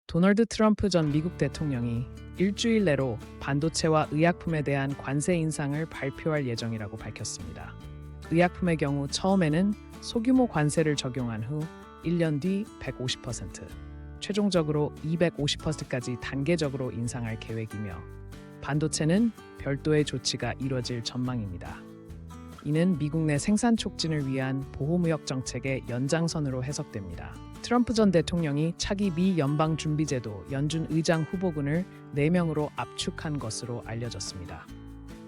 도널드 트럼프 전 미국 대통령이 일주일 내로 반도체와 의약품에 대한 관세 인상을 발표할 예정이라고 밝혔습니다. 의약품의 경우 처음에는 소규모 관세를 적용한 후 1년 뒤 150%, 최종적으로 250%까지 단계적으로 인상할 계획이며 반도체는 별도의 조치가 이뤄질 전망입니다. 이는 미국 내 생산 촉진을 위한 보호무역 정책의 연장선으로 해석됩니다. 트럼프 전 대통령이 차기 미 연방준비제도 연준 의장 후보군을 4명으로 압축한 것으로 알려졌습니다.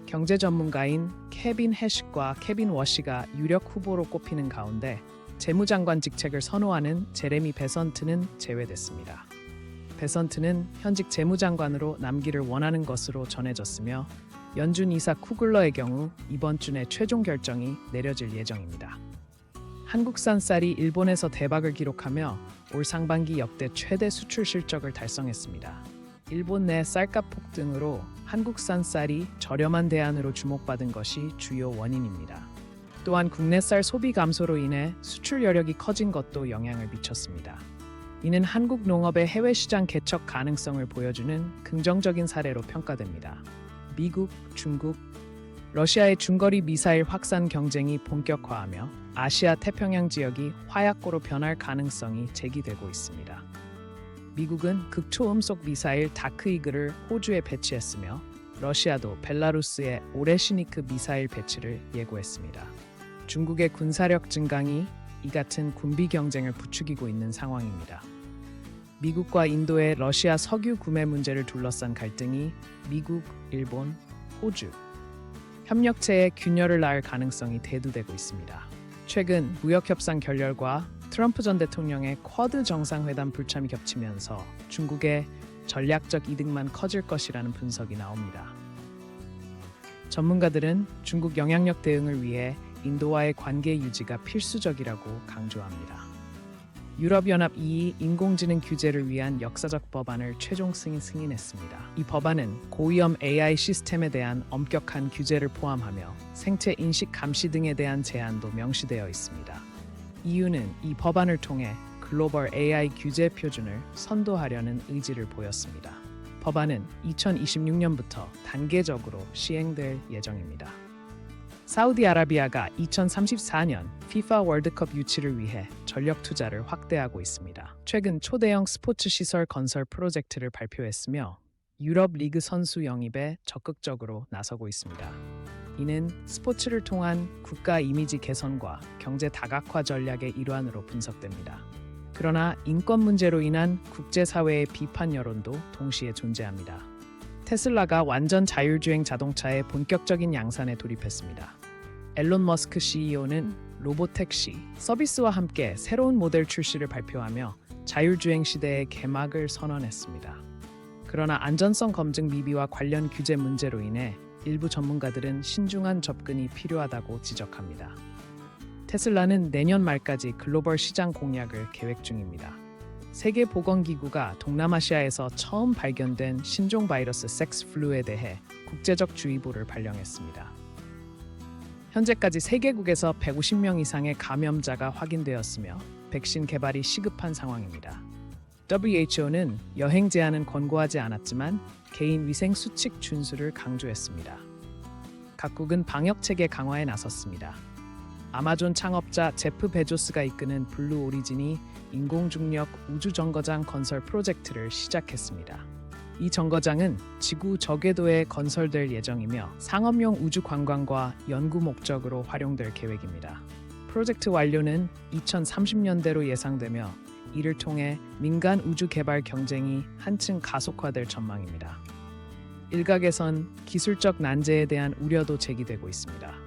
경제 전문가인 케빈 해식과 케빈 워시가 유력 후보로 꼽히는 가운데 재무장관 직책을 선호하는 제레미 베선트는 제외됐습니다. 베선트는 현직 재무장관으로 남기를 원하는 것으로 전해졌으며 연준 이사 쿠글러의 경우 이번 주 내 최종 결정이 내려질 예정입니다. 한국산 쌀이 일본에서 대박을 기록하며 올 상반기 역대 최대 수출 실적을 달성했습니다. 일본 내 쌀값 폭등으로 한국산 쌀이 저렴한 대안으로 주목받은 것이 주요 원인입니다. 또한 국내 쌀 소비 감소로 인해 수출 여력이 커진 것도 영향을 미쳤습니다. 이는 한국 농업의 해외 시장 개척 가능성을 보여주는 긍정적인 사례로 평가됩니다. 미국, 중국, 러시아의 중거리 미사일 확산 경쟁이 본격화하며 아시아 태평양 지역이 화약고로 변할 가능성이 제기되고 있습니다. 미국은 극초음속 미사일 다크이글을 호주에 배치했으며 러시아도 벨라루스에 오레시니크 미사일 배치를 예고했습니다. 중국의 군사력 증강이 이 같은 군비 경쟁을 부추기고 있는 상황입니다. 미국과 인도의 러시아 석유 구매 문제를 둘러싼 갈등이 미국, 일본, 호주 협력체의 균열을 낳을 가능성이 대두되고 있습니다. 최근 무역협상 결렬과 트럼프 전 대통령의 쿼드 정상회담 불참이 겹치면서 중국의 전략적 이득만 커질 것이라는 분석이 나옵니다. 전문가들은 중국 영향력 대응을 위해 인도와의 관계 유지가 필수적이라고 강조합니다. 유럽연합 EE 인공지능 규제를 위한 역사적 법안을 최종 승인했습니다. 이 법안은 고위험 AI 시스템에 대한 엄격한 규제를 포함하며 생체 인식 감시 등에 대한 제한도 명시되어 있습니다. EU는 이 법안을 통해 글로벌 AI 규제 표준을 선도하려는 의지를 보였습니다. 법안은 2026년부터 단계적으로 시행될 예정입니다. 사우디아라비아가 2034년 FIFA 월드컵 유치를 위해 전력 투자를 확대하고 있습니다. 최근 초대형 스포츠 시설 건설 프로젝트를 발표했으며 유럽 리그 선수 영입에 적극적으로 나서고 있습니다. 이는 스포츠를 통한 국가 이미지 개선과 경제 다각화 전략의 일환으로 분석됩니다. 그러나 인권 문제로 인한 국제사회의 비판 여론도 동시에 존재합니다. 테슬라가 완전 자율주행 자동차의 본격적인 양산에 돌입했습니다. 앨런 머스크 CEO는 로보택시 서비스와 함께 새로운 모델 출시를 발표하며 자율주행 시대의 개막을 선언했습니다. 그러나 안전성 검증 미비와 관련 규제 문제로 인해 일부 전문가들은 신중한 접근이 필요하다고 지적합니다. 테슬라는 내년 말까지 글로벌 시장 공략을 계획 중입니다. 세계보건기구가 동남아시아에서 처음 발견된 신종 바이러스 섹스플루에 대해 국제적 주의보를 발령했습니다. 현재까지 세계국에서 150명 이상의 감염자가 확인되었으며 백신 개발이 시급한 상황입니다. WHO는 여행 제한은 권고하지 않았지만 개인 위생 수칙 준수를 강조했습니다. 각국은 방역 체계 강화에 나섰습니다. 아마존 창업자 제프 베조스가 이끄는 블루 오리진이 인공중력 우주정거장 건설 프로젝트를 시작했습니다. 이 정거장은 지구 저궤도에 건설될 예정이며 상업용 우주 관광과 연구 목적으로 활용될 계획입니다. 프로젝트 완료는 2030년대로 예상되며 이를 통해 민간 우주 개발 경쟁이 한층 가속화될 전망입니다. 일각에선 기술적 난제에 대한 우려도 제기되고 있습니다.